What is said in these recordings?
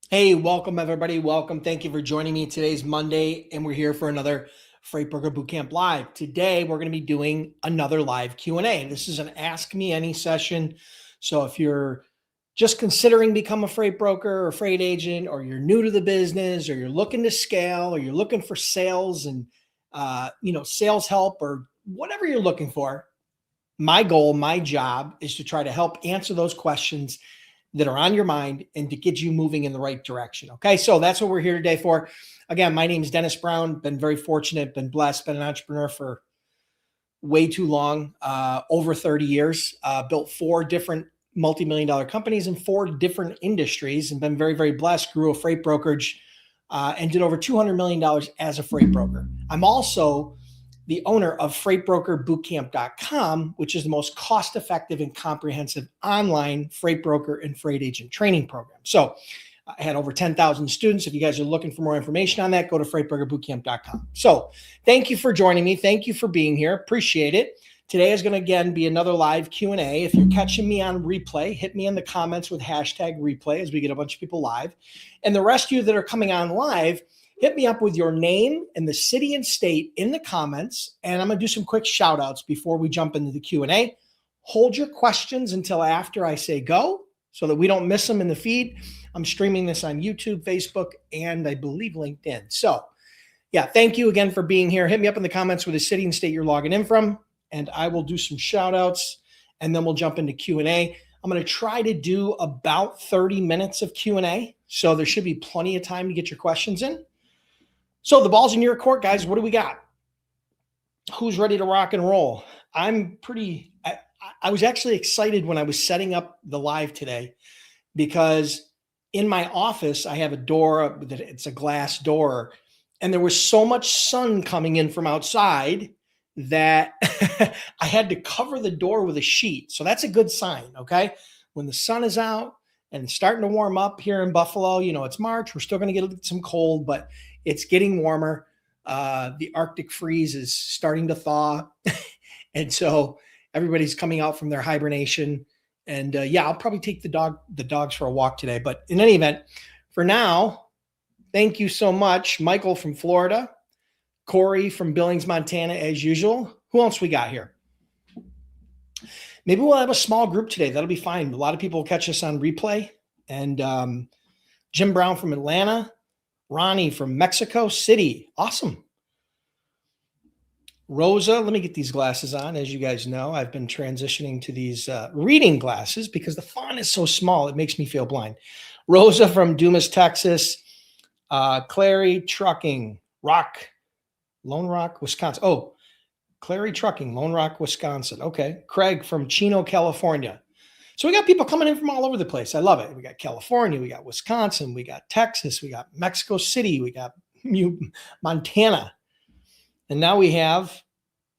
Hey, welcome everybody. Welcome. Thank you for joining me. Today's Monday, and we're here for another Freight Broker Bootcamp Live. Today, we're going to be doing another live Q&A. This is an Ask Me Any session. So if you're just considering become a freight broker or freight agent, or you're new to the business, or you're looking to scale, or you're looking for sales and sales help, or whatever you're looking for, my goal, my job is to try to help answer those questions that are on your mind and to get you moving in the right direction. Okay. So that's what we're here today for. Again, my name is Dennis Brown. Been very fortunate, been blessed, been an entrepreneur for way too long, over 30 years, built 4 different multi-million-dollar companies in 4 different industries and been very, very blessed, grew a freight brokerage and did over $200 million as a freight broker. I'm also the owner of freightbrokerbootcamp.com, which is the most cost-effective and comprehensive online freight broker and freight agent training program. So I had over 10,000 students. If you guys are looking for more information on that, go to freightbrokerbootcamp.com. So thank you for joining me. Thank you for being here. Appreciate it. Today is going to, again, be another live Q&A. If you're catching me on replay, hit me in the comments with hashtag replay as we get a bunch of people live. And the rest of you that are coming on live, hit me up with your name and the city and state in the comments, and I'm going to do some quick shout outs before we jump into the Q&A. Hold your questions until after I say go so that we don't miss them in the feed. I'm streaming this on YouTube, Facebook, and I believe LinkedIn. So yeah, thank you again for being here. Hit me up in the comments with the city and state you're logging in from, and I will do some shout outs, and then we'll jump into Q&A. I'm going to try to do about 30 minutes of Q&A, so there should be plenty of time to get your questions in. So the ball's in your court, guys. What do we got? Who's ready to rock and roll? I was actually excited when I was setting up the live today because in my office, I have a door, it's a glass door, and there was so much sun coming in from outside that I had to cover the door with a sheet. So that's a good sign, okay? When the sun is out and it's starting to warm up here in Buffalo, it's March, we're still going to get some cold, but it's getting warmer. The Arctic freeze is starting to thaw. And so everybody's coming out from their hibernation. And I'll probably take the dogs for a walk today. But in any event, for now, thank you so much. Michael from Florida, Corey from Billings, Montana, as usual. Who else we got here? Maybe we'll have a small group today. That'll be fine. A lot of people will catch us on replay. And Jim Brown from Atlanta, Ronnie from Mexico City. Awesome. Rosa, let me get these glasses on. As you guys know, I've been transitioning to these reading glasses because the font is so small, it makes me feel blind. Rosa from Dumas, Texas. Clary Trucking, Lone Rock, Wisconsin. Oh, Clary Trucking, Lone Rock, Wisconsin. Okay. Craig from Chino, California. So we got people coming in from all over the place. I love it. We got California, we got Wisconsin, we got Texas, we got Mexico City, we got Montana. And now we have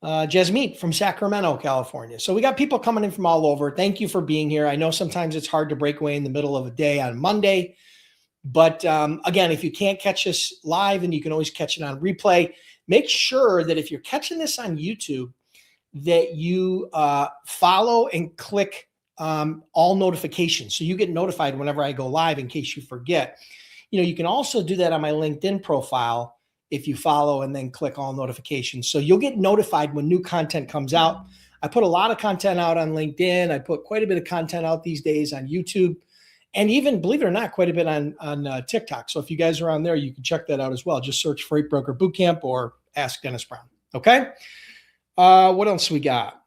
Jasmeet from Sacramento, California. So we got people coming in from all over. Thank you for being here. I know sometimes it's hard to break away in the middle of a day on Monday. But again, if you can't catch us live, and you can always catch it on replay, make sure that if you're catching this on YouTube, that you follow and click all notifications, so you get notified whenever I go live in case you forget. You can also do that on my LinkedIn profile if you follow and then click all notifications. So you'll get notified when new content comes out. I put a lot of content out on LinkedIn. I put quite a bit of content out these days on YouTube, and even, believe it or not, quite a bit on TikTok. So if you guys are on there, you can check that out as well. Just search Freight Broker Bootcamp or Ask Dennis Brown. Okay. What else we got?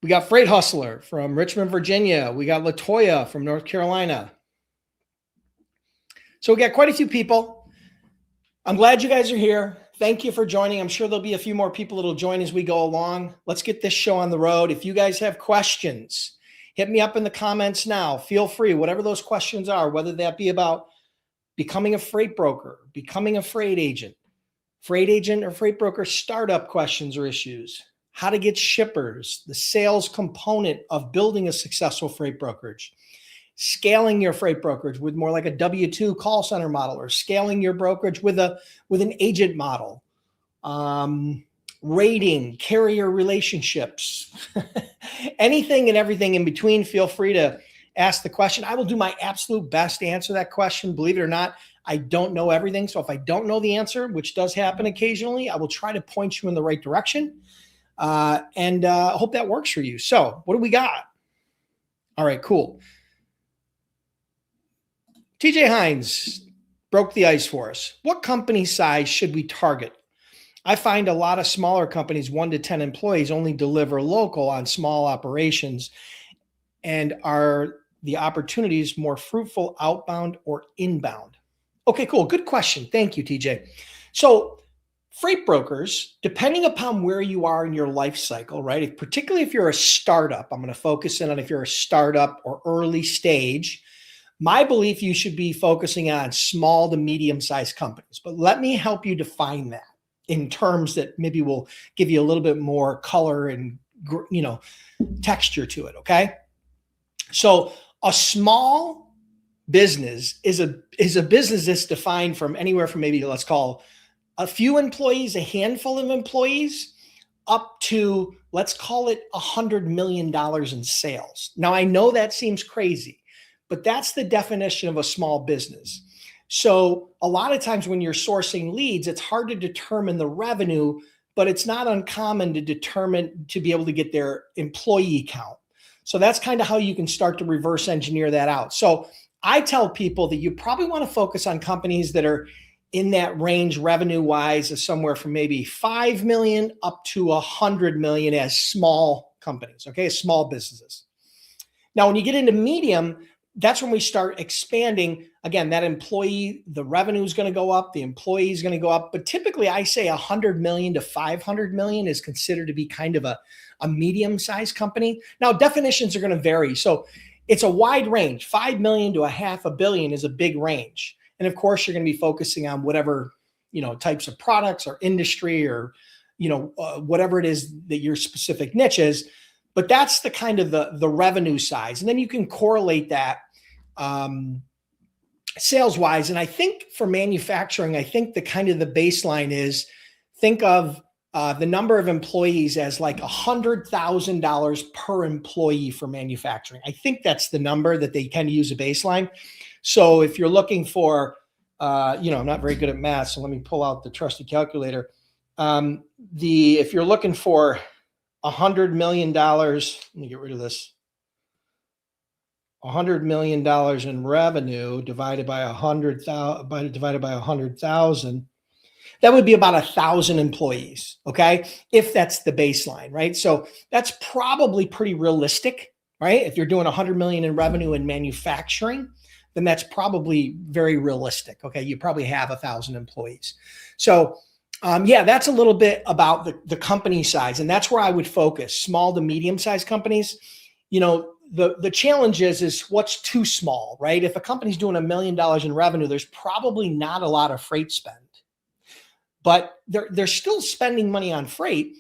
We got Freight Hustler from Richmond, Virginia. We got Latoya from North Carolina. So we got quite a few people. I'm glad you guys are here. Thank you for joining. I'm sure there'll be a few more people that'll join as we go along. Let's get this show on the road. If you guys have questions, hit me up in the comments now. Feel free, whatever those questions are, whether that be about becoming a freight broker, becoming a freight agent or freight broker startup questions or issues, how to get shippers, the sales component of building a successful freight brokerage, scaling your freight brokerage with more like a W-2 call center model, or scaling your brokerage with an agent model, rating, carrier relationships, anything and everything in between. Feel free to asked the question. I will do my absolute best to answer that question. Believe it or not, I don't know everything. So if I don't know the answer, which does happen occasionally, I will try to point you in the right direction. And hope that works for you. So what do we got? All right, cool. TJ Hines broke the ice for us. What company size should we target? I find a lot of smaller companies, 1 to 10 employees, only deliver local on small operations. And are the opportunities more fruitful outbound or inbound? Okay, cool. Good question. Thank you, TJ. So freight brokers, depending upon where you are in your life cycle, right? Particularly if you're a startup, I'm going to focus in on if you're a startup or early stage. My belief, you should be focusing on small to medium-sized companies. But let me help you define that in terms that maybe will give you a little bit more color and, texture to it, okay? So a small business is a business that's defined from anywhere from maybe, let's call a few employees, a handful of employees, up to, let's call it $100 million in sales. Now, I know that seems crazy, but that's the definition of a small business. So a lot of times when you're sourcing leads, it's hard to determine the revenue, but it's not uncommon to be able to get their employee count. So that's kind of how you can start to reverse engineer that out. So I tell people that you probably want to focus on companies that are in that range revenue wise of somewhere from maybe 5 million up to 100 million as small companies, okay, small businesses. Now, when you get into medium, that's when we start expanding. Again, that employee, the revenue is going to go up, the employee is going to go up. But typically I say 100 million to 500 million is considered to be kind of a medium-sized company. Now, definitions are going to vary. So it's a wide range. 5 million to $500 million is a big range. And of course, you're going to be focusing on whatever, types of products or industry or, whatever it is that your specific niche is. But that's the kind of the revenue size. And then you can correlate that sales wise. And I think for manufacturing, I think the kind of the baseline is think of the number of employees as like $100,000 per employee for manufacturing. I think that's the number that they tend to use a baseline. So if you're looking for, I'm not very good at math, so let me pull out the trusty calculator. If you're looking for $100 million, let me get rid of this. $100 million in revenue divided by 100,000, that would be about 1,000 employees. Okay. If that's the baseline, right? So that's probably pretty realistic, right? If you're doing 100 million in revenue in manufacturing, then that's probably very realistic. Okay. You probably have 1,000 employees. So that's a little bit about the company size. And that's where I would focus, small to medium-sized companies. The challenge is what's too small, right? If a company's doing $1 million in revenue, there's probably not a lot of freight spend. But they're still spending money on freight,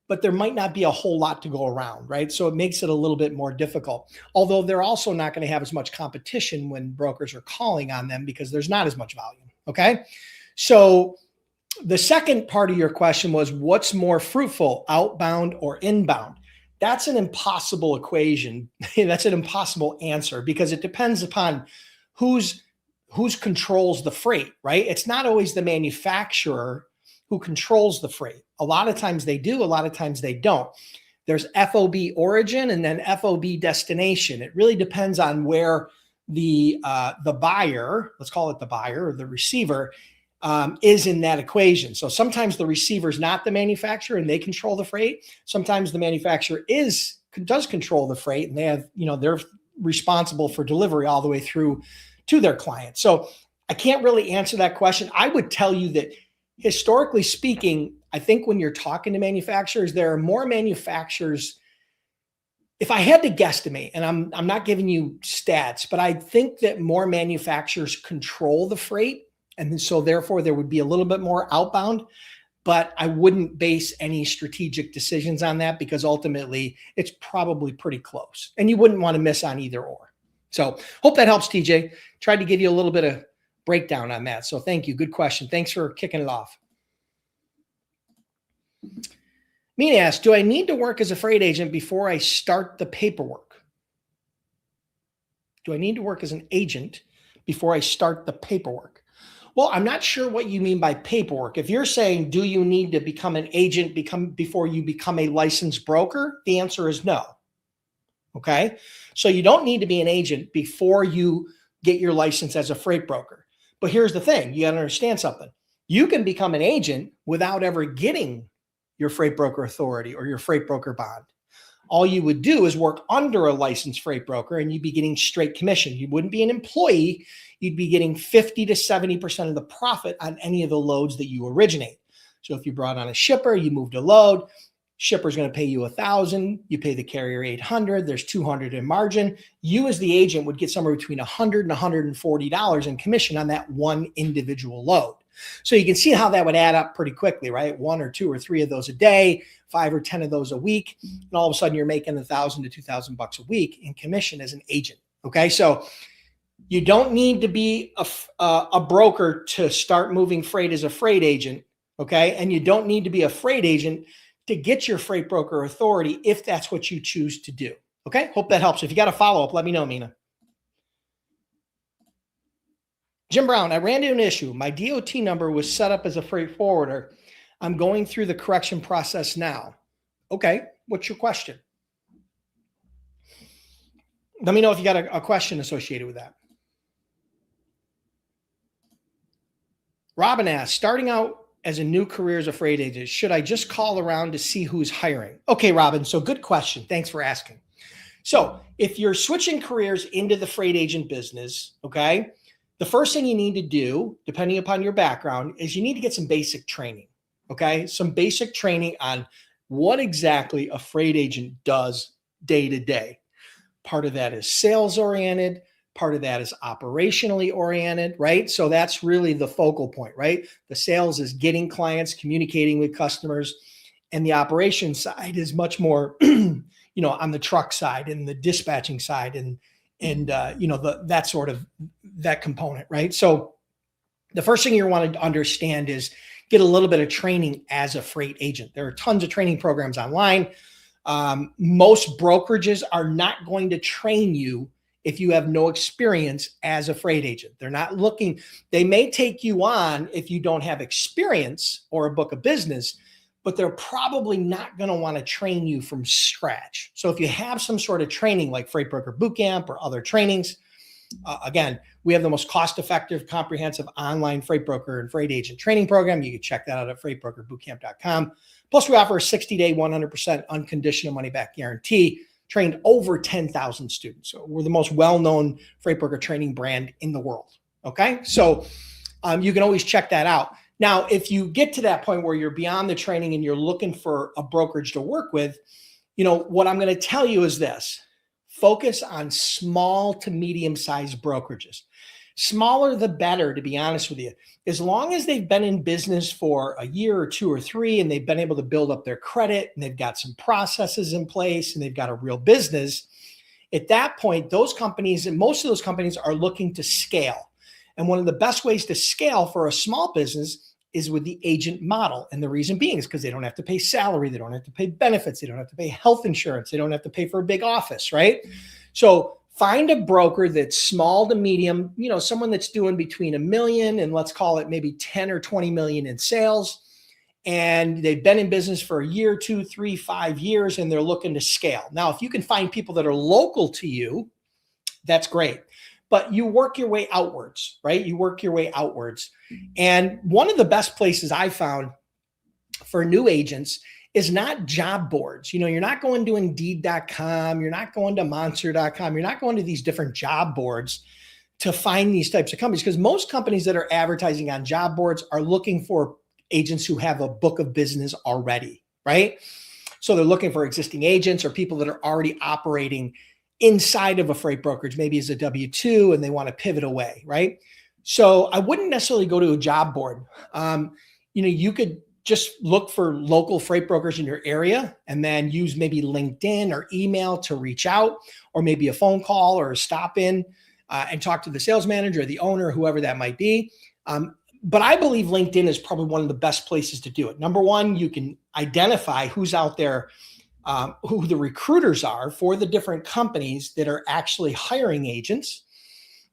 but there might not be a whole lot to go around, right? So it makes it a little bit more difficult. Although they're also not going to have as much competition when brokers are calling on them because there's not as much volume, okay? So the second part of your question was, what's more fruitful, outbound or inbound? That's an impossible equation. That's an impossible answer because it depends upon who's controls the freight, right? It's not always the manufacturer who controls the freight. A lot of times they do, a lot of times they don't. There's FOB origin and then FOB destination. It really depends on where the buyer, let's call it the buyer or the receiver, is in that equation. So sometimes the receiver is not the manufacturer and they control the freight. Sometimes the manufacturer does control the freight and they have, they're responsible for delivery all the way through to their client. So I can't really answer that question. I would tell you that historically speaking, I think when you're talking to manufacturers, there are more manufacturers. If I had to guesstimate, and I'm not giving you stats, but I think that more manufacturers control the freight. And so therefore there would be a little bit more outbound, but I wouldn't base any strategic decisions on that because ultimately it's probably pretty close and you wouldn't want to miss on either or. So hope that helps, TJ. Tried to give you a little bit of breakdown on that. So thank you. Good question. Thanks for kicking it off. Mina asks, do I need to work as a freight agent before I start the paperwork? Do I need to work as an agent before I start the paperwork? Well, I'm not sure what you mean by paperwork. If you're saying, do you need to become an agent before you become a licensed broker? The answer is no. Okay. So you don't need to be an agent before you get your license as a freight broker. But here's the thing, you got to understand something. You can become an agent without ever getting your freight broker authority or your freight broker bond. All you would do is work under a licensed freight broker and you'd be getting straight commission. You wouldn't be an employee. You'd be getting 50 to 70% of the profit on any of the loads that you originate. So if you brought on a shipper, you moved a load, shipper's going to pay you $1,000. You pay the carrier $800. There's $200 in margin. You as the agent would get somewhere between $100 and $140 in commission on that one individual load. So you can see how that would add up pretty quickly, right? 1 or 2 or 3 of those a day, 5 or 10 of those a week. And all of a sudden you're making $1,000 to $2,000 a week in commission as an agent. Okay. So you don't need to be a broker to start moving freight as a freight agent. Okay. And you don't need to be a freight agent to get your freight broker authority if that's what you choose to do. Okay. Hope that helps. If you got a follow up, let me know, Mina. Jim Brown, I ran into an issue. My DOT number was set up as a freight forwarder. I'm going through the correction process now. Okay. What's your question? Let me know if you got a question associated with that. Robin asks, starting out as a new career as a freight agent, should I just call around to see who's hiring? Okay, Robin. So good question. Thanks for asking. So if you're switching careers into the freight agent business, okay, the first thing you need to do, depending upon your background, is you need to get some basic training. Okay. Some basic training on what exactly a freight agent does day to day. Part of that is sales oriented. Part of that is operationally oriented, right? So that's really the focal point, right? The sales is getting clients, communicating with customers, and the operations side is much more, on the truck side and the dispatching side and that component, right? So the first thing you want to understand is get a little bit of training as a freight agent. There are tons of training programs online. Most brokerages are not going to train you if you have no experience as a freight agent. They're not looking, they may take you on if you don't have experience or a book of business, but they're probably not going to want to train you from scratch. So if you have some sort of training like Freight Broker Bootcamp or other trainings, again, we have the most cost-effective, comprehensive online freight broker and freight agent training program. You can check that out at freightbrokerbootcamp.com. Plus, we offer a 60-day, 100% unconditional money-back guarantee, trained over 10,000 students. So we're the most well-known freight broker training brand in the world. Okay. So you can always check that out. Now, if you get to that point where you're beyond the training and you're looking for a brokerage to work with, what I'm going to tell you is this: focus on small to medium-sized brokerages. Smaller, the better, to be honest with you. As long as they've been in business for a year or 2 or 3, and they've been able to build up their credit, and they've got some processes in place, and they've got a real business, at that point, those companies, and most of those companies, are looking to scale. And one of the best ways to scale for a small business is with the agent model. And the reason being is because they don't have to pay salary. They don't have to pay benefits. They don't have to pay health insurance. They don't have to pay for a big office, right? So find a broker that's small to medium, someone that's doing between $1 million and let's call it maybe 10 or 20 million in sales. And they've been in business for a year, 2, 3, 5 years, and they're looking to scale. Now, if you can find people that are local to you, that's great. But you work your way outwards, right? You work your way outwards. And one of the best places I found for new agents is not job boards. You're not going to Indeed.com. You're not going to Monster.com. You're not going to these different job boards to find these types of companies, because most companies that are advertising on job boards are looking for agents who have a book of business already, right? So they're looking for existing agents or people that are already operating inside of a freight brokerage, maybe as a W-2, and they want to pivot away, right? So I wouldn't necessarily go to a job board. You could just look for local freight brokers in your area and then use maybe LinkedIn or email to reach out, or maybe a phone call or a stop in and talk to the sales manager or the owner, whoever that might be. But I believe LinkedIn is probably one of the best places to do it. Number one, you can identify who's out there who the recruiters are for the different companies that are actually hiring agents.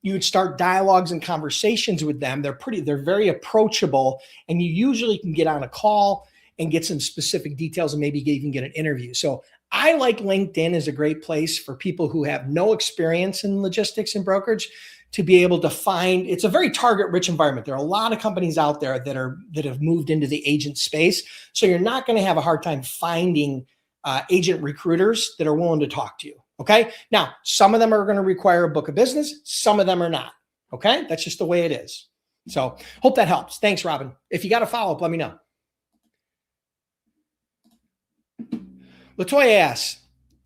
You would start dialogues and conversations with them. They're very approachable, and you usually can get on a call and get some specific details and maybe even get an interview. So I like LinkedIn as a great place for people who have no experience in logistics and brokerage to be able to find. It's a very target rich environment. There are a lot of companies out there that have moved into the agent space. So you're not going to have a hard time finding agent recruiters that are willing to talk to you. Okay. Now, some of them are going to require a book of business. Some of them are not. Okay. That's just the way it is. So hope that helps. Thanks, Robin. If you got a follow-up, let me know. Latoya asks,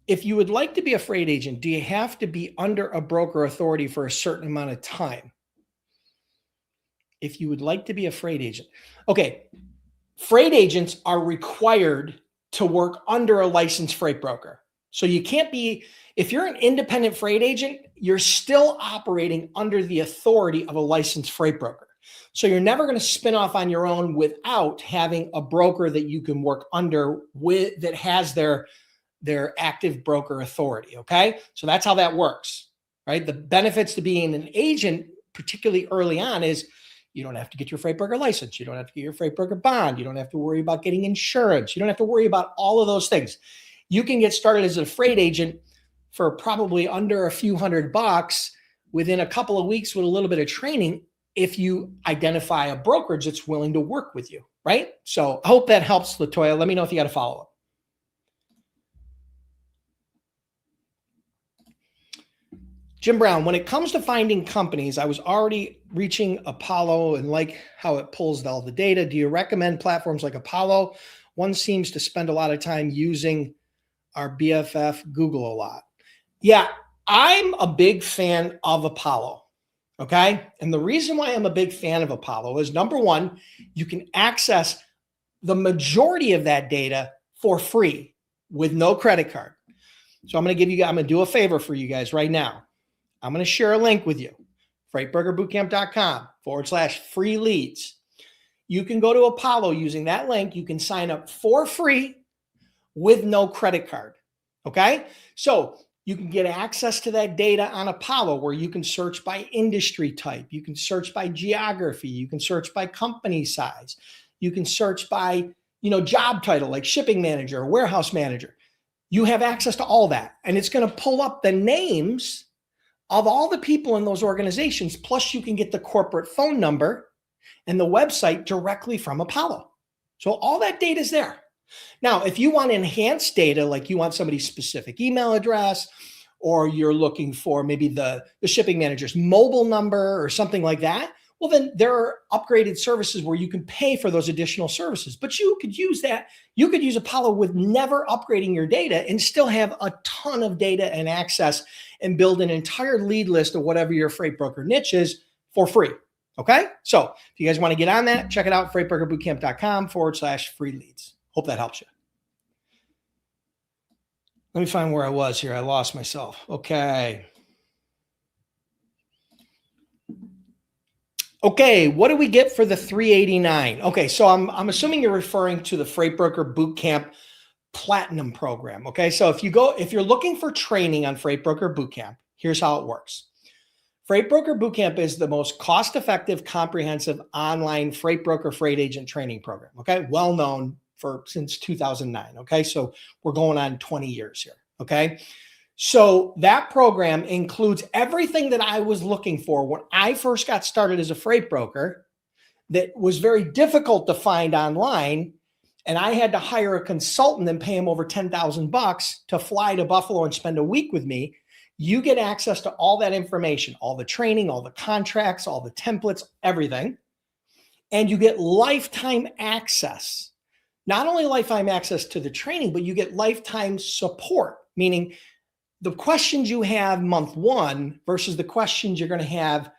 if you would like to be a freight agent, do you have to be under a broker authority for a certain amount of time? If you would like to be a freight agent. Okay. Freight agents are required to work under a licensed freight broker. So you can't be, if you're an independent freight agent, you're still operating under the authority of a licensed freight broker. So you're never going to spin off on your own without having a broker that you can work under with that has their active broker authority. Okay. So that's how that works, right? The benefits to being an agent, particularly early on, is you don't have to get your freight broker license. You don't have to get your freight broker bond. You don't have to worry about getting insurance. You don't have to worry about all of those things. You can get started as a freight agent for probably under a few $100 within a couple of weeks with a little bit of training if you identify a brokerage that's willing to work with you, right? So I hope that helps, Latoya. Let me know if you got a follow-up. Jim Brown, when it comes to finding companies, I was already reaching Apollo and like how it pulls all the data. Do you recommend platforms like Apollo? One seems to spend a lot of time using our BFF Google a lot. Yeah, I'm a big fan of Apollo. Okay. And the reason why I'm a big fan of Apollo is, number one, you can access the majority of that data for free with no credit card. So I'm going to do a favor for you guys right now. I'm going to share a link with you, freightbrokerbootcamp.com/free leads. You can go to Apollo using that link. You can sign up for free with no credit card. Okay. So you can get access to that data on Apollo, where you can search by industry type. You can search by geography. You can search by company size. You can search by, job title, like shipping manager or warehouse manager. You have access to all that. And it's going to pull up the names of all the people in those organizations. Plus you can get the corporate phone number and the website directly from Apollo. So all that data is there. Now, if you want enhanced data, like you want somebody's specific email address, or you're looking for maybe the shipping manager's mobile number or something like that, well, then there are upgraded services where you can pay for those additional services. But you could use that. You could use Apollo with never upgrading your data and still have a ton of data and access and build an entire lead list of whatever your freight broker niche is for free. Okay. So if you guys want to get on that, check it out, freightbrokerbootcamp.com/free leads. Hope that helps you. Let me find where I was here. I lost myself. Okay. Okay, what do we get for the $389? Okay, so I'm assuming you're referring to the Freight Broker Bootcamp Platinum program. Okay, so if you're looking for training on Freight Broker Bootcamp, here's how it works. Freight Broker Bootcamp is the most cost-effective, comprehensive online freight broker, freight agent training program. Okay, well known since 2009. Okay, so we're going on 20 years here. Okay. So that program includes everything that I was looking for when I first got started as a freight broker that was very difficult to find online. And I had to hire a consultant and pay him over $10,000 to fly to Buffalo and spend a week with me. You get access to all that information, all the training, all the contracts, all the templates, everything. And you get lifetime access. Not only lifetime access to the training, but you get lifetime support, meaning the questions you have month one versus the questions you're going to have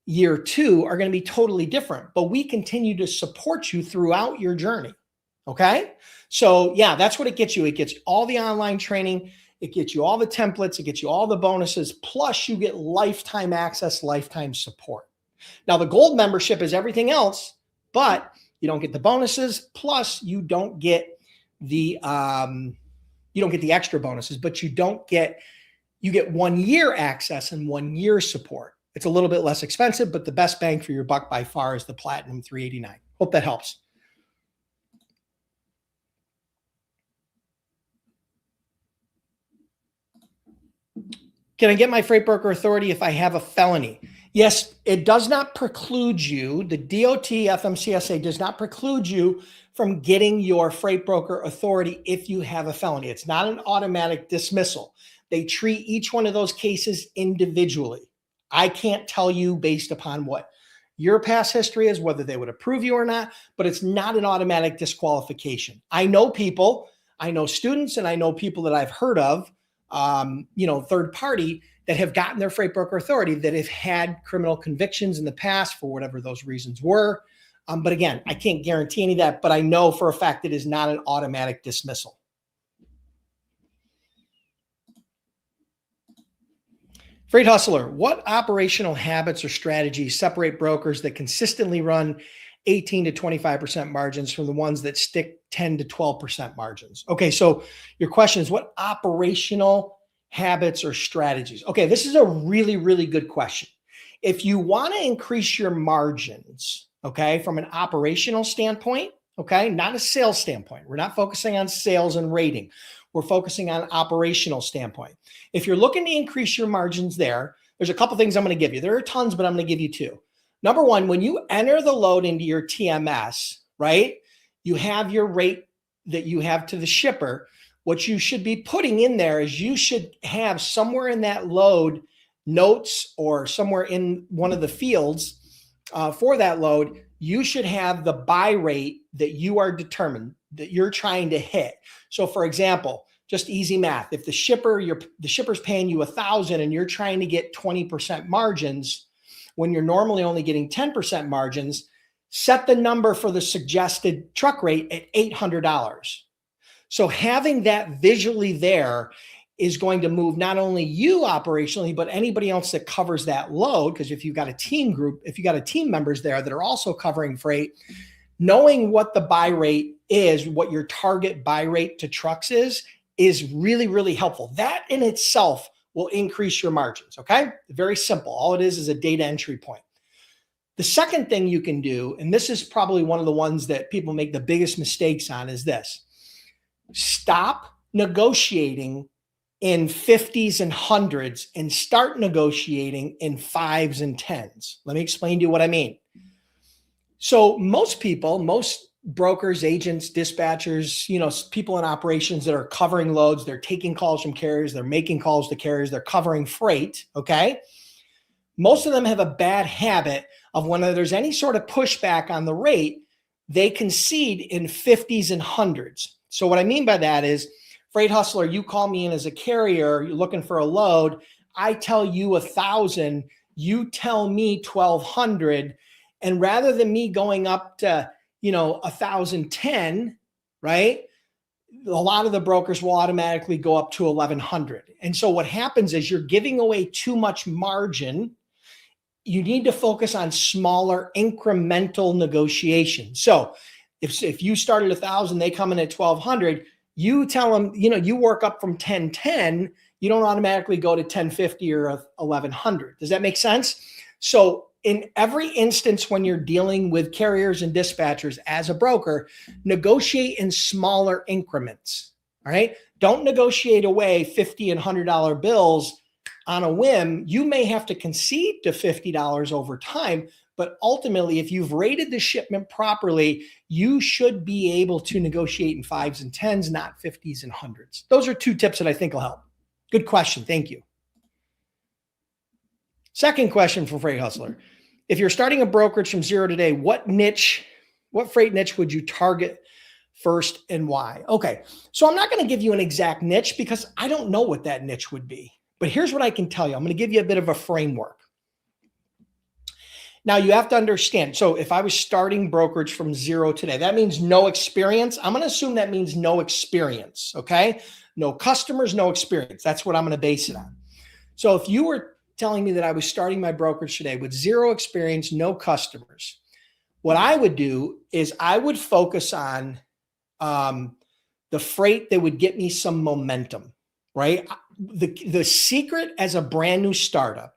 year two are going to be totally different, but we continue to support you throughout your journey. Okay. So yeah, that's what it gets you. It gets all the online training. It gets you all the templates. It gets you all the bonuses. Plus you get lifetime access, lifetime support. Now the gold membership is everything else, but you don't get the bonuses. Plus you don't get the You don't get the extra bonuses, but you get 1 year access and 1 year support. It's a little bit less expensive, but the best bang for your buck by far is the Platinum 389. Hope that helps. Can I get my freight broker authority if I have a felony? Yes, it does not preclude you. The DOT FMCSA does not preclude you from getting your freight broker authority if you have a felony. It's not an automatic dismissal. They treat each one of those cases individually. I can't tell you based upon what your past history is, whether they would approve you or not, but it's not an automatic disqualification. I know students, and I know people that I've heard of, third party that have gotten their freight broker authority that have had criminal convictions in the past for whatever those reasons were. But again, I can't guarantee any of that, but I know for a fact it is not an automatic dismissal. Freight Hustler, what operational habits or strategies separate brokers that consistently run 18 to 25% margins from the ones that stick 10 to 12% margins? Okay, so your question is what operational habits or strategies? Okay, this is a really, really good question. If you want to increase your margins, okay, from an operational standpoint, okay, not a sales standpoint. We're not focusing on sales and rating. We're focusing on operational standpoint. If you're looking to increase your margins there's a couple things I'm going to give you. There are tons, but I'm going to give you two. Number one, when you enter the load into your TMS, right, you have your rate that you have to the shipper. What you should be putting in there is you should have somewhere in that load notes or somewhere in one of the fields for that load, you should have the buy rate that you are determined that you're trying to hit. So for example, just easy math. If the shipper's paying you 1,000 and you're trying to get 20% margins when you're normally only getting 10% margins, set the number for the suggested truck rate at $800. So having that visually there is going to move not only you operationally, but anybody else that covers that load. Because if you've got a team members there that are also covering freight, knowing what the buy rate is, what your target buy rate to trucks is really, really helpful. That in itself will increase your margins, okay? Very simple. All it is a data entry point. The second thing you can do, and this is probably one of the ones that people make the biggest mistakes on, is this. Stop negotiating in 50s and 100s and start negotiating in 5s and 10s. Let me explain to you what I mean. So most brokers, agents, dispatchers, people in operations that are covering loads, they're taking calls from carriers, they're making calls to carriers, they're covering freight, okay? Most of them have a bad habit of when there's any sort of pushback on the rate, they concede in 50s and 100s. So what I mean by that is, Freight Hustler, you call me in as a carrier, you're looking for a load, I tell you 1,000, you tell me 1,200, and rather than me going up to 1,010, right? A lot of the brokers will automatically go up to 1,100. And so what happens is you're giving away too much margin. You need to focus on smaller incremental negotiations. So if you start at 1,000, they come in at 1,200, you tell them, you work up from 1010, you don't automatically go to 1050 or 1,100. Does that make sense? So in every instance, when you're dealing with carriers and dispatchers as a broker, negotiate in smaller increments. All right. Don't negotiate away $50 and $100 bills on a whim. You may have to concede to $50 over time, but ultimately, if you've rated the shipment properly, you should be able to negotiate in 5s and 10s, not 50s and 100s. Those are two tips that I think will help. Good question. Thank you. Second question from Freight Hustler. If you're starting a brokerage from zero today, what freight niche would you target first and why? Okay, so I'm not going to give you an exact niche because I don't know what that niche would be. But here's what I can tell you. I'm going to give you a bit of a framework. Now, you have to understand. So if I was starting brokerage from zero today, that means no experience. I'm going to assume that means no experience, okay? No customers, no experience. That's what I'm going to base it on. So if you were telling me that I was starting my brokerage today with zero experience, no customers, what I would do is I would focus on the freight that would get me some momentum, right? The secret as a brand new startup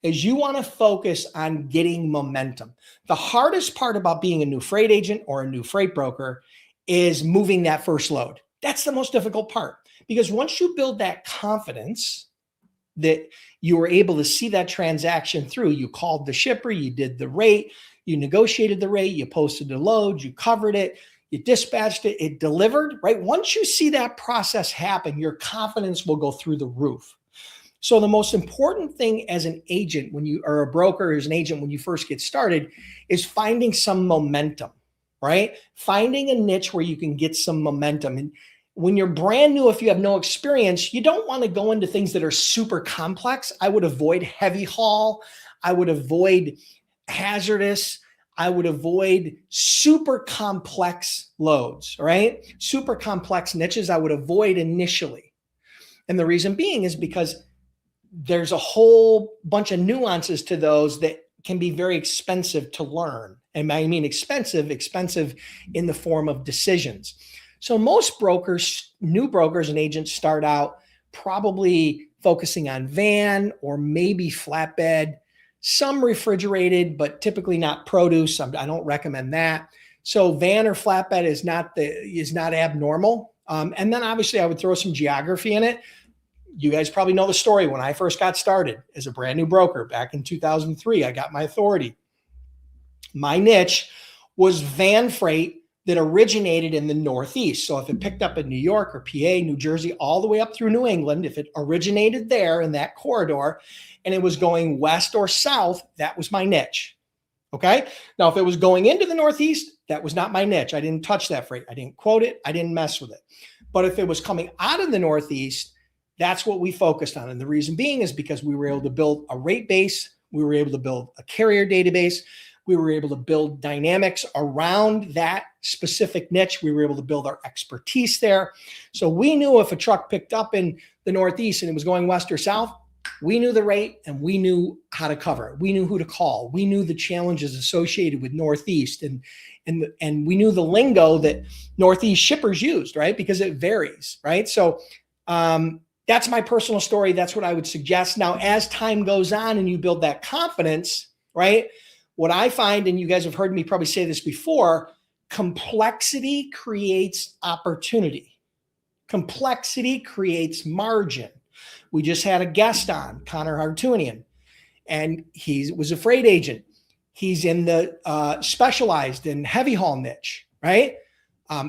is you want to focus on getting momentum. The hardest part about being a new freight agent or a new freight broker is moving that first load. That's the most difficult part, because once you build that confidence that you were able to see that transaction through, you called the shipper, you did the rate, you negotiated the rate, you posted the load, you covered it, you dispatched it, it delivered, right? Once you see that process happen, your confidence will go through the roof. So the most important thing as an agent, when you are a broker, as an agent, when you first get started, is finding some momentum, right? Finding a niche where you can get some momentum. And when you're brand new, if you have no experience, you don't want to go into things that are super complex. I would avoid heavy haul. I would avoid hazardous. I would avoid super complex loads, right? Super complex niches I would avoid initially. And the reason being is because there's a whole bunch of nuances to those that can be very expensive to learn. And I mean expensive in the form of decisions. So most brokers, new brokers and agents, start out probably focusing on van or maybe flatbed, some refrigerated, but typically not produce. I don't recommend that. So van or flatbed is not abnormal. And then obviously I would throw some geography in it. You guys probably know the story. When I first got started as a brand new broker back in 2003, I got my authority. My niche was van freight that originated in the Northeast. So if it picked up in New York or PA, New Jersey, all the way up through New England, if it originated there in that corridor and it was going west or south, that was my niche. Okay. Now, if it was going into the Northeast, that was not my niche. I didn't touch that freight. I didn't quote it. I didn't mess with it. But if it was coming out of the Northeast, that's what we focused on. And the reason being is because we were able to build a rate base. We were able to build a carrier database. We were able to build dynamics around that specific niche. We were able to build our expertise there. So we knew if a truck picked up in the Northeast and it was going west or south, we knew the rate and we knew how to cover it. We knew who to call. We knew the challenges associated with Northeast and we knew the lingo that Northeast shippers used, right? Because it varies, right? So that's my personal story. That's what I would suggest. Now, as time goes on and you build that confidence, right? What I find, and you guys have heard me probably say this before, complexity creates opportunity. Complexity creates margin. We just had a guest on, Connor Hartunian, and he was a freight agent. He's in the specialized and heavy haul niche, right?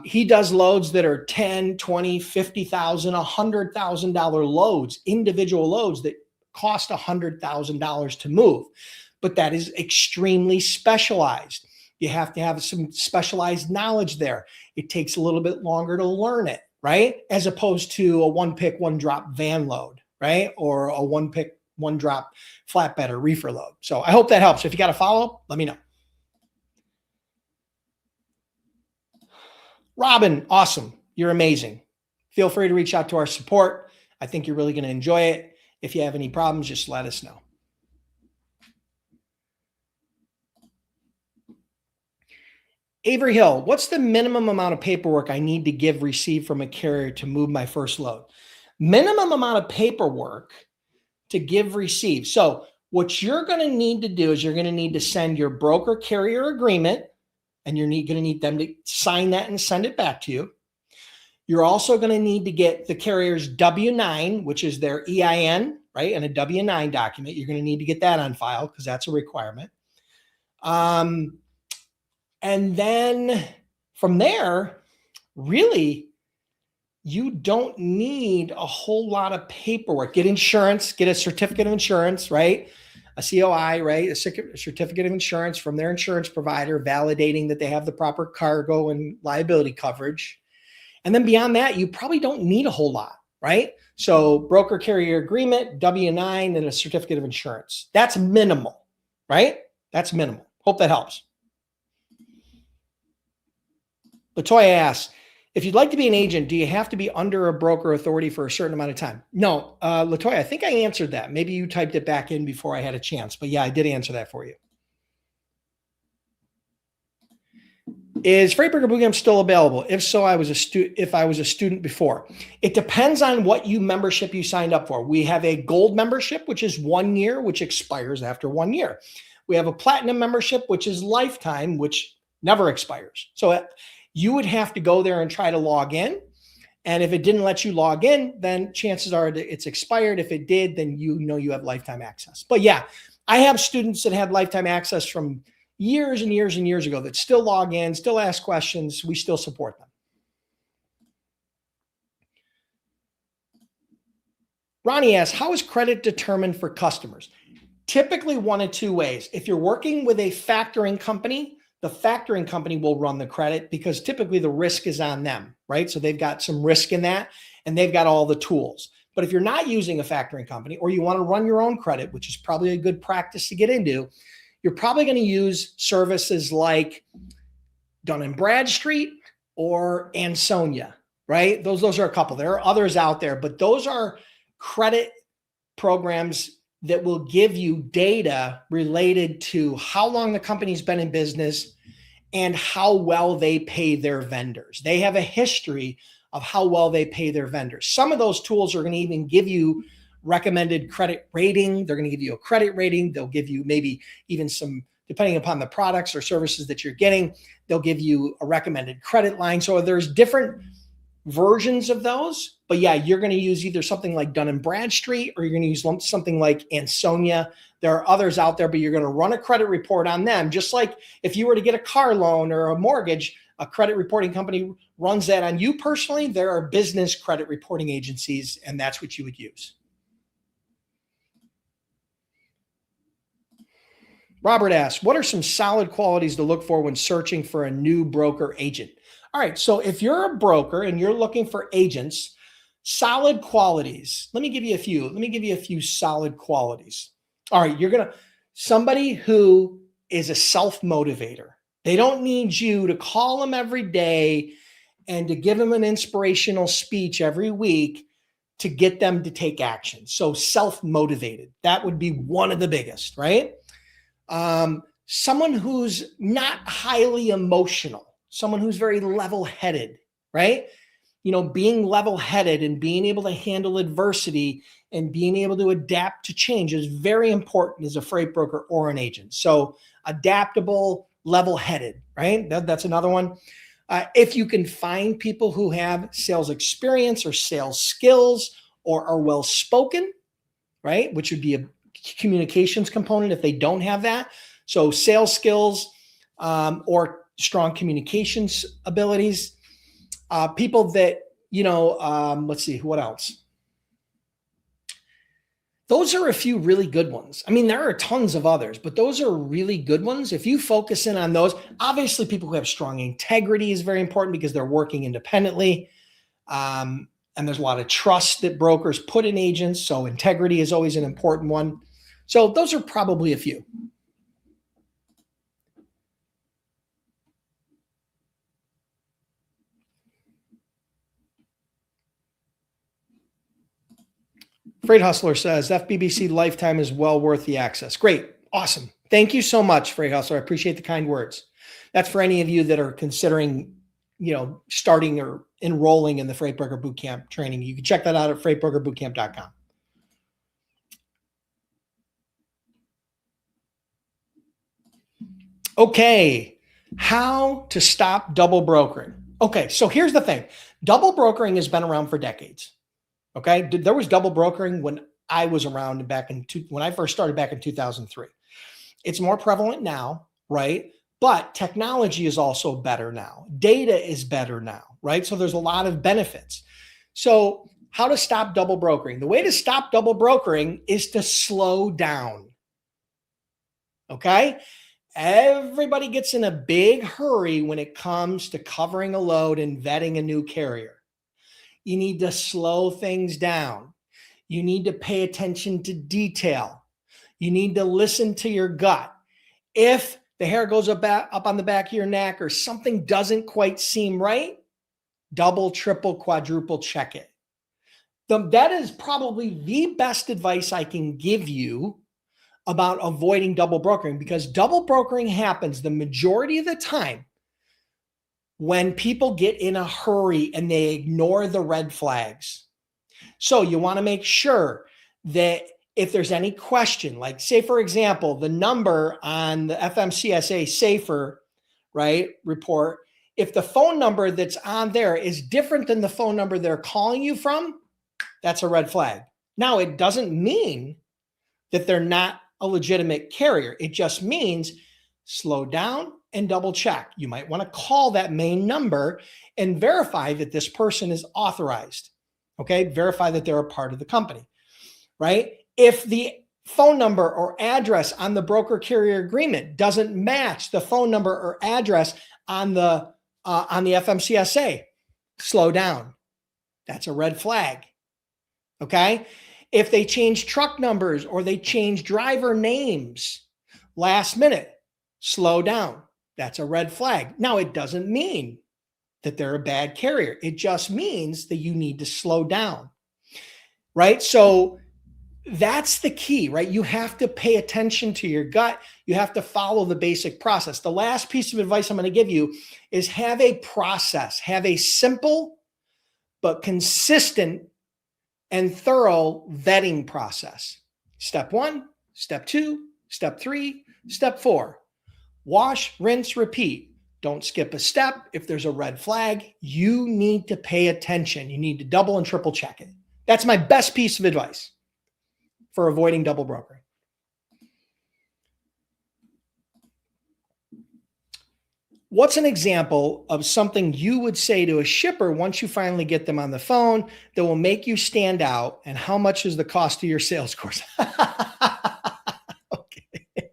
He does loads that are 10, 20, 50,000, $100,000 loads, individual loads that cost $100,000 to move. But that is extremely specialized. You have to have some specialized knowledge there. It takes a little bit longer to learn it, right? As opposed to a one pick, one drop van load, right? Or a one pick, one drop flatbed or reefer load. So I hope that helps. If you got a follow-up, let me know. Robin, awesome. You're amazing. Feel free to reach out to our support. I think you're really going to enjoy it. If you have any problems, just let us know. Avery Hill, what's the minimum amount of paperwork I need to receive from a carrier to move my first load? Minimum amount of paperwork to receive. So what you're going to need to do is you're going to need to send your broker carrier agreement, and you're going to need them to sign that and send it back to you. You're also going to need to get the carrier's W-9, which is their EIN, right? And a W-9 document. You're going to need to get that on file because that's a requirement. And then from there, really, you don't need a whole lot of paperwork. Get insurance, get a certificate of insurance, right? A COI, right? A certificate of insurance from their insurance provider, validating that they have the proper cargo and liability coverage. And then beyond that, you probably don't need a whole lot, right? So broker carrier agreement, W-9, and a certificate of insurance. That's minimal, right? That's minimal. Hope that helps. Latoya asks, if you'd like to be an agent, do you have to be under a broker authority for a certain amount of time? No, Latoya, I think I answered that. Maybe you typed it back in before I had a chance, but yeah, I did answer that for you. Is Freight Broker Bootcamp still available? If so, if I was a student before. It depends on what membership you signed up for. We have a gold membership, which is 1 year, which expires after 1 year. We have a platinum membership, which is lifetime, which never expires. So you would have to go there and try to log in. And if it didn't let you log in, then chances are that it's expired. If it did, then you have lifetime access. But yeah, I have students that had lifetime access from years and years and years ago that still log in, still ask questions. We still support them. Ronnie asks, how is credit determined for customers? Typically 1 of 2 ways. If you're working with a factoring company, the factoring company will run the credit because typically the risk is on them, right? So they've got some risk in that and they've got all the tools. But if you're not using a factoring company or you want to run your own credit, which is probably a good practice to get into, you're probably going to use services like Dun & Bradstreet or Ansonia, right? Those are a couple. There are others out there, but those are credit programs that will give you data related to how long the company's been in business and how well they pay their vendors. They have a history of how well they pay their vendors. Some of those tools are going to even give you recommended credit rating. They're going to give you a credit rating. They'll give you maybe even some, depending upon the products or services that you're getting, they'll give you a recommended credit line. So there's different versions of those, but yeah, you're going to use either something like Dun & Bradstreet or you're going to use something like Ansonia. There are others out there, but you're going to run a credit report on them. Just like if you were to get a car loan or a mortgage, a credit reporting company runs that on you personally. There are business credit reporting agencies, and that's what you would use. Robert asks, what are some solid qualities to look for when searching for a new broker agent? All right, so if you're a broker and you're looking for agents, solid qualities. Let me give you a few. Let me give you a few solid qualities. All right, somebody who is a self-motivator. They don't need you to call them every day and to give them an inspirational speech every week to get them to take action. So self-motivated, that would be one of the biggest, right? Someone who's not highly emotional. Someone who's very level-headed, right? Being level-headed and being able to handle adversity and being able to adapt to change is very important as a freight broker or an agent. So adaptable, level-headed, right? That's another one. If you can find people who have sales experience or sales skills or are well-spoken, right? Which would be a communications component if they don't have that. So sales skills or strong communications abilities, people that, let's see, what else? Those are a few really good ones. I mean, there are tons of others, but those are really good ones. If you focus in on those, obviously people who have strong integrity is very important because they're working independently. And there's a lot of trust that brokers put in agents. So integrity is always an important one. So those are probably a few. Freight Hustler says FBBC lifetime is well worth the access. Great. Awesome. Thank you so much, Freight Hustler. I appreciate the kind words. That's for any of you that are considering, starting or enrolling in the Freight Broker Bootcamp training. You can check that out at freightbrokerbootcamp.com. Okay. How to stop double brokering. Okay. So here's the thing. Double brokering has been around for decades. Okay. There was double brokering when I was around when I first started back in 2003. It's more prevalent now, right? But technology is also better now. Data is better now, right? So there's a lot of benefits. So how to stop double brokering? The way to stop double brokering is to slow down. Okay. Everybody gets in a big hurry when it comes to covering a load and vetting a new carrier. You need to slow things down. You need to pay attention to detail. You need to listen to your gut. If the hair goes up on the back of your neck or something doesn't quite seem right, double, triple, quadruple check it. That is probably the best advice I can give you about avoiding double brokering, because double brokering happens the majority of the time when people get in a hurry and they ignore the red flags. So you want to make sure that if there's any question, like say, for example, the number on the FMCSA SAFER, right, report, if the phone number that's on there is different than the phone number they're calling you from, that's a red flag. Now, it doesn't mean that they're not a legitimate carrier. It just means slow down and double check. You might want to call that main number and verify that this person is authorized. Okay, verify that they're a part of the company, right? If the phone number or address on the broker carrier agreement doesn't match the phone number or address on the FMCSA, slow down. That's a red flag. Okay. If they change truck numbers or they change driver names last minute, slow down. That's a red flag. Now, it doesn't mean that they're a bad carrier. It just means that you need to slow down, right? So that's the key, right? You have to pay attention to your gut. You have to follow the basic process. The last piece of advice I'm going to give you is have a process, have a simple but consistent and thorough vetting process. Step 1, step 2, step 3, step 4. Wash, rinse, repeat. Don't skip a step. If there's a red flag, you need to pay attention. You need to double and triple check it. That's my best piece of advice for avoiding double brokering. What's an example of something you would say to a shipper once you finally get them on the phone that will make you stand out, and how much is the cost of your sales course? Okay.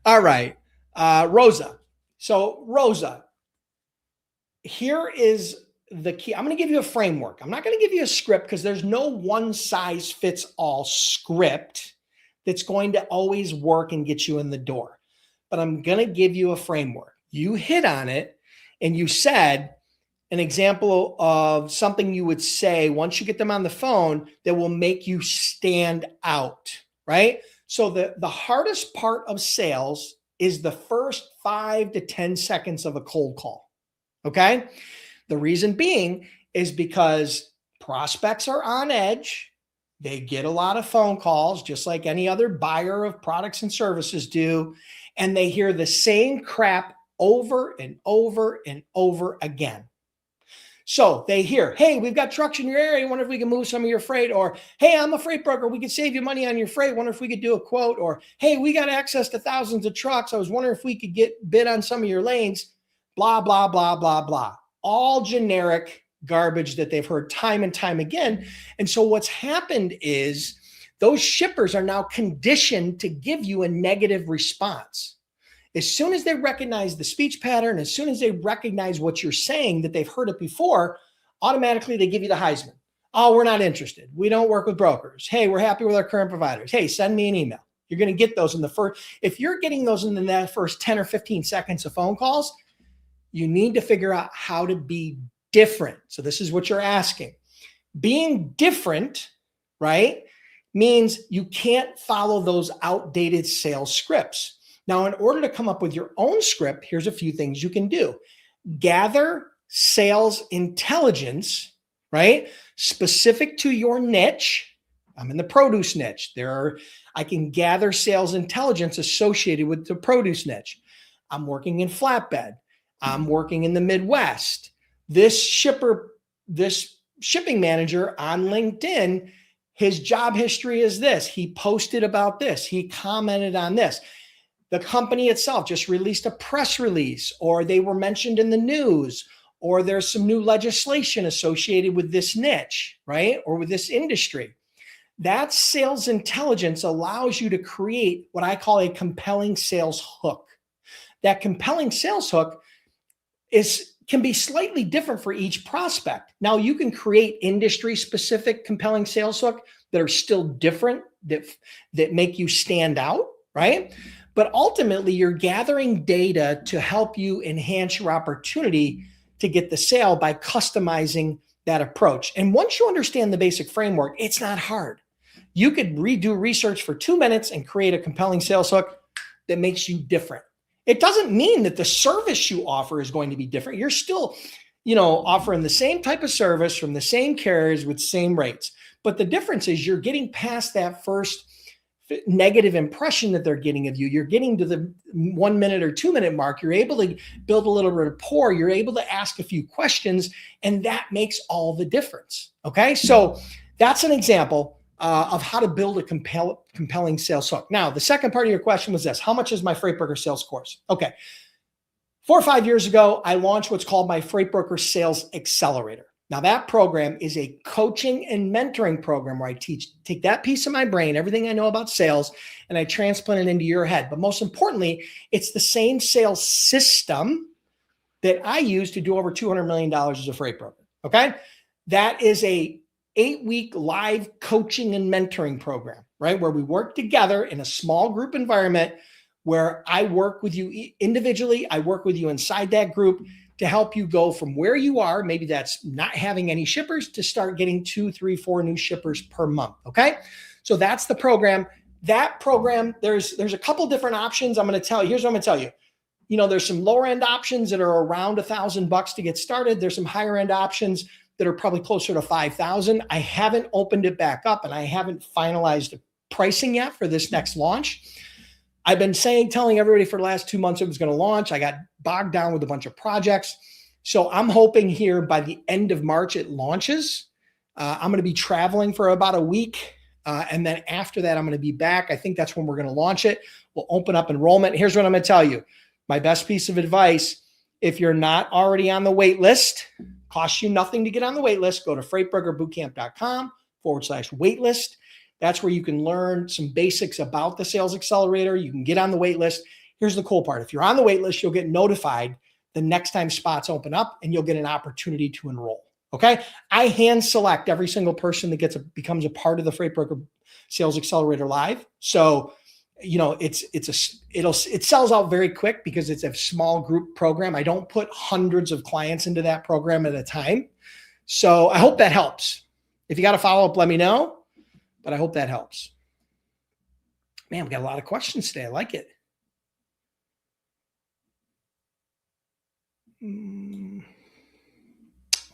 All right. Rosa. So Rosa, here is the key. I'm going to give you a framework. I'm not going to give you a script because there's no one size fits all script that's going to always work and get you in the door. But I'm going to give you a framework. You hit on it and you said an example of something you would say once you get them on the phone that will make you stand out, right? So the hardest part of sales is the first 5 to 10 seconds of a cold call, okay? The reason being is because prospects are on edge. They get a lot of phone calls, just like any other buyer of products and services do, and they hear the same crap over and over and over again. So they hear, hey, we've got trucks in your area. I wonder if we can move some of your freight. Or, hey, I'm a freight broker. We could save you money on your freight. Wonder if we could do a quote. Or, hey, we got access to thousands of trucks. I was wondering if we could get bid on some of your lanes. Blah, blah, blah, blah, blah. All generic garbage that they've heard time and time again. And so what's happened is those shippers are now conditioned to give you a negative response. As soon as they recognize the speech pattern, as soon as they recognize what you're saying, that they've heard it before, automatically they give you the Heisman. Oh, we're not interested. We don't work with brokers. Hey, we're happy with our current providers. Hey, send me an email. You're going to get those in the first, if you're getting those in the first 10 or 15 seconds of phone calls, you need to figure out how to be different. So this is what you're asking. Being different, right, means you can't follow those outdated sales scripts. Now, in order to come up with your own script, here's a few things you can do. Gather sales intelligence, right? Specific to your niche. I'm in the produce niche. I can gather sales intelligence associated with the produce niche. I'm working in flatbed. I'm working in the Midwest. This shipping manager on LinkedIn, his job history is this. He posted about this. He commented on this. The company itself just released a press release, or they were mentioned in the news, or there's some new legislation associated with this niche, right? Or with this industry. That sales intelligence allows you to create what I call a compelling sales hook. That compelling sales hook can be slightly different for each prospect. Now, you can create industry-specific compelling sales hook that are still different, that make you stand out, right? But ultimately, you're gathering data to help you enhance your opportunity to get the sale by customizing that approach. And once you understand the basic framework, it's not hard. You could redo research for 2 minutes and create a compelling sales hook that makes you different. It doesn't mean that the service you offer is going to be different. You're still, offering the same type of service from the same carriers with same rates. But the difference is you're getting past that first negative impression that they're getting of you. You're getting to the 1 minute or 2 minute mark. You're able to build a little rapport. You're able to ask a few questions, and that makes all the difference. Okay. So that's an example of how to build a compelling sales hook. Now, the second part of your question was this: how much is my Freight Broker sales course? Okay. 4 or 5 years ago, I launched what's called my Freight Broker Sales Accelerator. Now, that program is a coaching and mentoring program where I take that piece of my brain, everything I know about sales, and I transplant it into your head. But most importantly, it's the same sales system that I use to do over $200 million as a freight broker. Okay. That is a 8-week live coaching and mentoring program, right? Where we work together in a small group environment where I work with you individually. I work with you inside that group to help you go from where you are, maybe that's not having any shippers, to start getting 2, 3, 4 new shippers per month. Okay. So that's the program. That program, there's a couple different options. I'm going to tell you, here's what I'm going to tell you. There's some lower end options that are around $1,000 to get started. There's some higher end options that are probably closer to 5,000. I haven't opened it back up and I haven't finalized the pricing yet for this next launch. I've been telling everybody for the last 2 months it was going to launch. I got bogged down with a bunch of projects. So I'm hoping here by the end of March it launches. I'm going to be traveling for about a week. And then after that, I'm going to be back. I think that's when we're going to launch it. We'll open up enrollment. Here's what I'm going to tell you. My best piece of advice: if you're not already on the wait list, costs you nothing to get on the wait list. Go to freightbrokerbootcamp.com/waitlist. That's where you can learn some basics about the Sales Accelerator. You can get on the wait list. Here's the cool part. If you're on the wait list, you'll get notified the next time spots open up and you'll get an opportunity to enroll. Okay. I hand select every single person that becomes a part of the Freight Broker Sales Accelerator Live. So, it sells out very quick because it's a small group program. I don't put hundreds of clients into that program at a time. So I hope that helps. If you got to follow up, let me know. But I hope that helps. Man, we got a lot of questions today. I like it.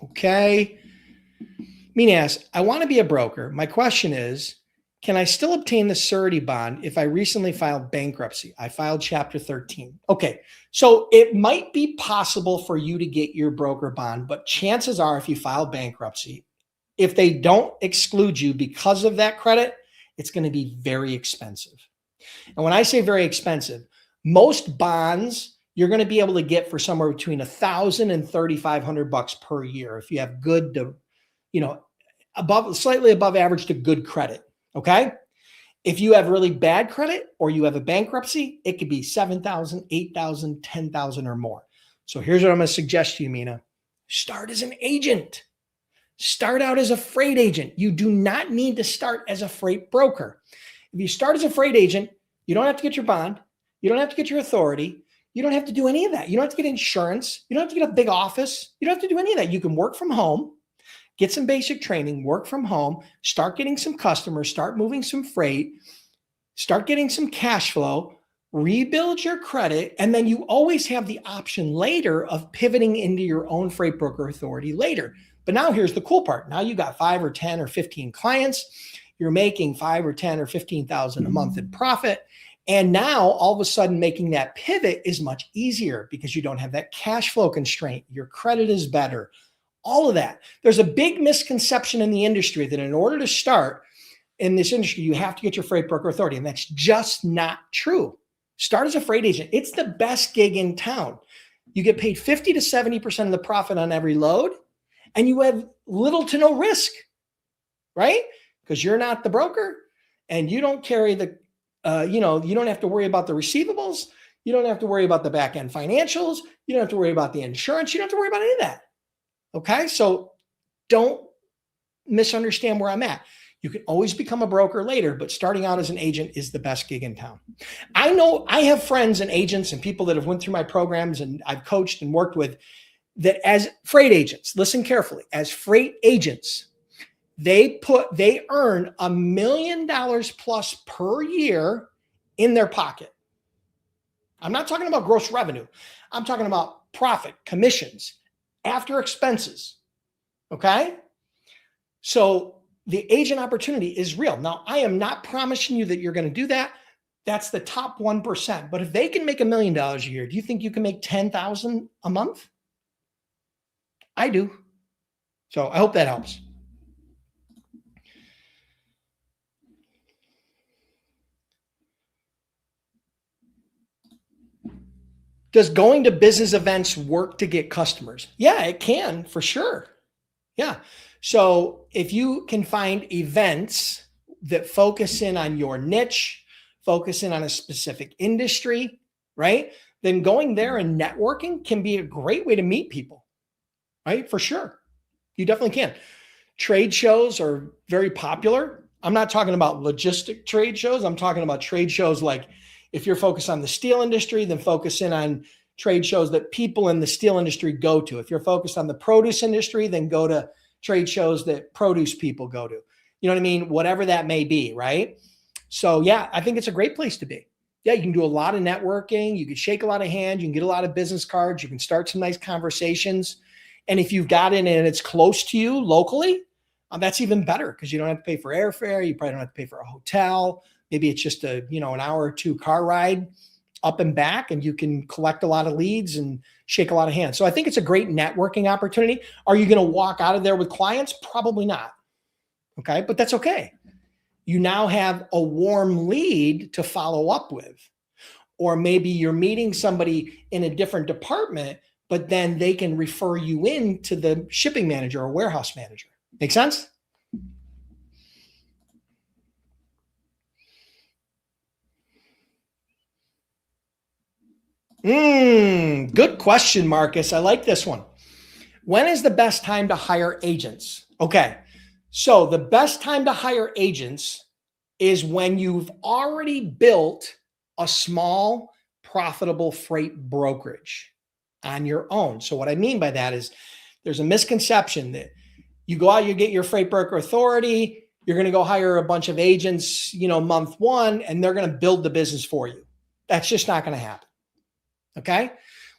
Okay. Mina asks, I want to be a broker. My question is, can I still obtain the surety bond if I recently filed bankruptcy? I filed Chapter 13. Okay. So it might be possible for you to get your broker bond, but chances are if you file bankruptcy, if they don't exclude you because of that credit, it's going to be very expensive. And when I say very expensive, most bonds you're going to be able to get for somewhere between $1,000 and $3,500 per year if you have good to, slightly above average to good credit. Okay. If you have really bad credit or you have a bankruptcy, it could be $7,000, $8,000, $10,000 or more. So here's what I'm going to suggest to you, Mina. Start as an agent. Start out as a freight agent. You do not need to start as a freight broker. If you start as a freight agent, you don't have to get your bond. You don't have to get your authority. You don't have to do any of that. You don't have to get insurance. You don't have to get a big office. You don't have to do any of that. You can work from home, get some basic training, work from home, start getting some customers, start moving some freight, start getting some cash flow, rebuild your credit, and then you always have the option later of pivoting into your own freight broker authority later. But now here's the cool part. Now you got 5 or 10 or 15 clients. You're making 5 or 10 or 15,000 a month in profit. And now all of a sudden making that pivot is much easier because you don't have that cash flow constraint. Your credit is better. All of that. There's a big misconception in the industry that in order to start in this industry, you have to get your freight broker authority. And that's just not true. Start as a freight agent. It's the best gig in town. You get paid 50 to 70% of the profit on every load. And you have little to no risk, right? Because you're not the broker and you don't carry the, you don't have to worry about the receivables. You don't have to worry about the back end financials. You don't have to worry about the insurance. You don't have to worry about any of that. Okay. So don't misunderstand where I'm at. You can always become a broker later, but starting out as an agent is the best gig in town. I know I have friends and agents and people that have went through my programs and I've coached and worked with that as freight agents, listen carefully, as freight agents, they earn $1 million plus per year in their pocket. I'm not talking about gross revenue. I'm talking about profit, commissions, after expenses. Okay? So the agent opportunity is real. Now, I am not promising you that you're going to do that. That's the top 1%. But if they can make $1 million a year, do you think you can make 10,000 a month? I do. So I hope that helps. Does going to business events work to get customers? Yeah, it can for sure. Yeah. So if you can find events that focus in on your niche, focus in on a specific industry, right? Then going there and networking can be a great way to meet people, right? For sure. You definitely can. Trade shows are very popular. I'm not talking about logistic trade shows. I'm talking about trade shows like if you're focused on the steel industry, then focus in on trade shows that people in the steel industry go to. If you're focused on the produce industry, then go to trade shows that produce people go to. You know what I mean? Whatever that may be, right? So yeah, I think it's a great place to be. Yeah, you can do a lot of networking. You can shake a lot of hands. You can get a lot of business cards. You can start some nice conversations. And if you've got it and it's close to you locally, that's even better because you don't have to pay for airfare. You probably don't have to pay for a hotel. Maybe it's just a, an hour or two car ride up and back, and you can collect a lot of leads and shake a lot of hands. So I think it's a great networking opportunity. Are you going to walk out of there with clients? Probably not. Okay. But that's okay. You now have a warm lead to follow up with, or maybe you're meeting somebody in a different department, but then they can refer you in to the shipping manager or warehouse manager. Make sense? Good question, Marcus. I like this one. When is the best time to hire agents? Okay. So the best time to hire agents is when you've already built a small, profitable freight brokerage on your own. So what I mean by that is there's a misconception that you go out, you get your freight broker authority, you're going to go hire a bunch of agents, month one, and they're going to build the business for you. That's just not going to happen. Okay.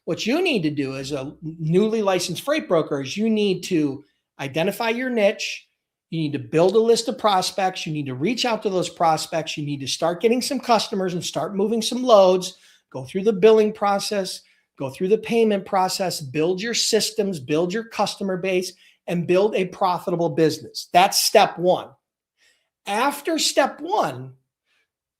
What you need to do as a newly licensed freight broker is you need to identify your niche. You need to build a list of prospects. You need to reach out to those prospects. You need to start getting some customers and start moving some loads, go through the billing process, go through the payment process, build your systems, build your customer base, and build a profitable business. That's step one. After step one,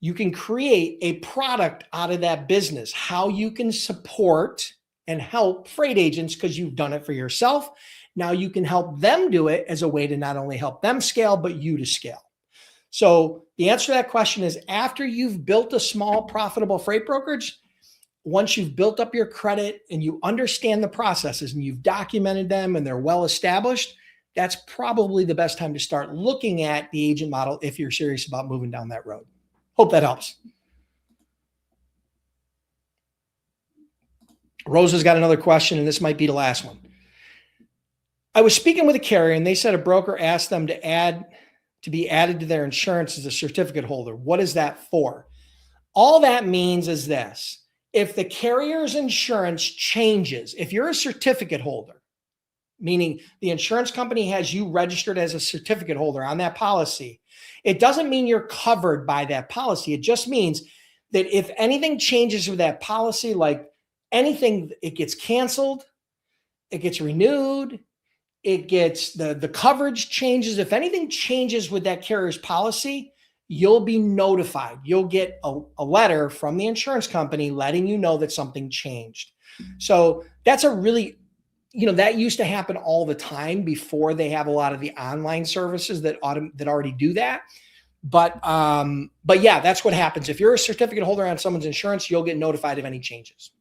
you can create a product out of that business, how you can support and help freight agents because you've done it for yourself. Now you can help them do it as a way to not only help them scale, but you to scale. So the answer to that question is after you've built a small profitable freight brokerage, once you've built up your credit and you understand the processes and you've documented them and they're well established, that's probably the best time to start looking at the agent model if you're serious about moving down that road. Hope that helps. Rosa's got another question, and this might be the last one. I was speaking with a carrier, and they said a broker asked them to be added to their insurance as a certificate holder. What is that for? All that means is this. If the carrier's insurance changes, if you're a certificate holder, meaning the insurance company has you registered as a certificate holder on that policy, it doesn't mean you're covered by that policy. It just means that if anything changes with that policy, like anything, it gets canceled, it gets renewed, it gets the coverage changes. If anything changes with that carrier's policy, you'll be notified. You'll get a letter from the insurance company letting you know that something changed. So that's a really, that used to happen all the time before they have a lot of the online services that already do that. But yeah, that's what happens. If you're a certificate holder on someone's insurance, you'll get notified of any changes.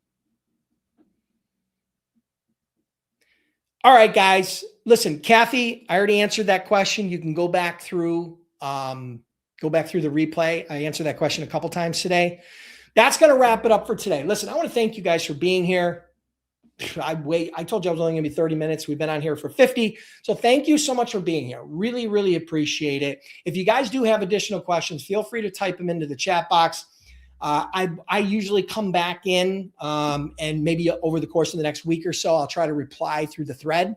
All right, guys, listen, Kathy, I already answered that question. You can go back through the replay. I answered that question a couple times today. That's going to wrap it up for today. Listen, I want to thank you guys for being here. I told you I was only going to be 30 minutes. We've been on here for 50. So thank you so much for being here. Really, really appreciate it. If you guys do have additional questions, feel free to type them into the chat box. I usually come back in and maybe over the course of the next week or so, I'll try to reply through the thread.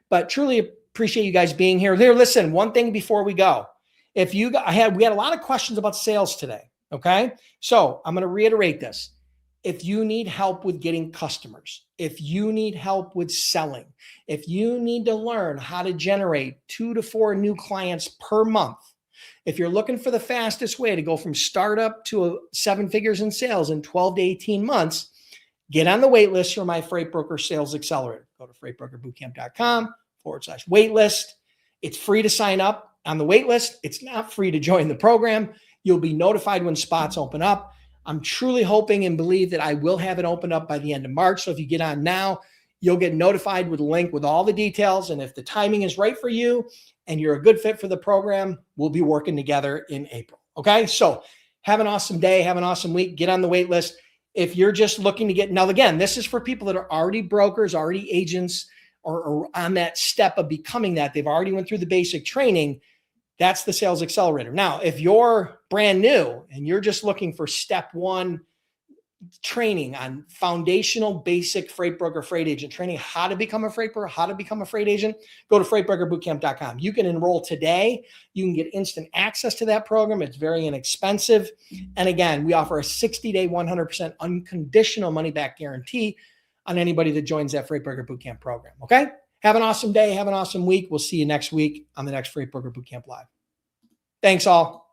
But truly appreciate you guys being here. There, listen, one thing before we go. If you we had a lot of questions about sales today. Okay. So I'm going to reiterate this. If you need help with getting customers, if you need help with selling, if you need to learn how to generate 2 to 4 new clients per month, if you're looking for the fastest way to go from startup to 7 figures in sales in 12 to 18 months, get on the wait list for my Freight Broker Sales Accelerator. Go to freightbrokerbootcamp.com/waitlist. It's free to sign up on the wait list. It's not free to join the program. You'll be notified when spots open up. I'm truly hoping and believe that I will have it open up by the end of March. So if you get on now, you'll get notified with a link with all the details. And if the timing is right for you and you're a good fit for the program, we'll be working together in April. Okay. So have an awesome day. Have an awesome week. Get on the wait list. If you're just looking to get, now again, this is for people that are already brokers, already agents, or on that step of becoming that. They've already went through the basic training. That's the Sales Accelerator. Now, if you're brand new and you're just looking for step 1 training on foundational basic freight broker, freight agent training, how to become a freight broker, how to become a freight agent, go to freightbrokerbootcamp.com. You can enroll today. You can get instant access to that program. It's very inexpensive. And again, we offer a 60-day, 100% unconditional money back guarantee on anybody that joins that Freight Broker Bootcamp program. Okay. Have an awesome day. Have an awesome week. We'll see you next week on the next Freight Broker Bootcamp Live. Thanks all.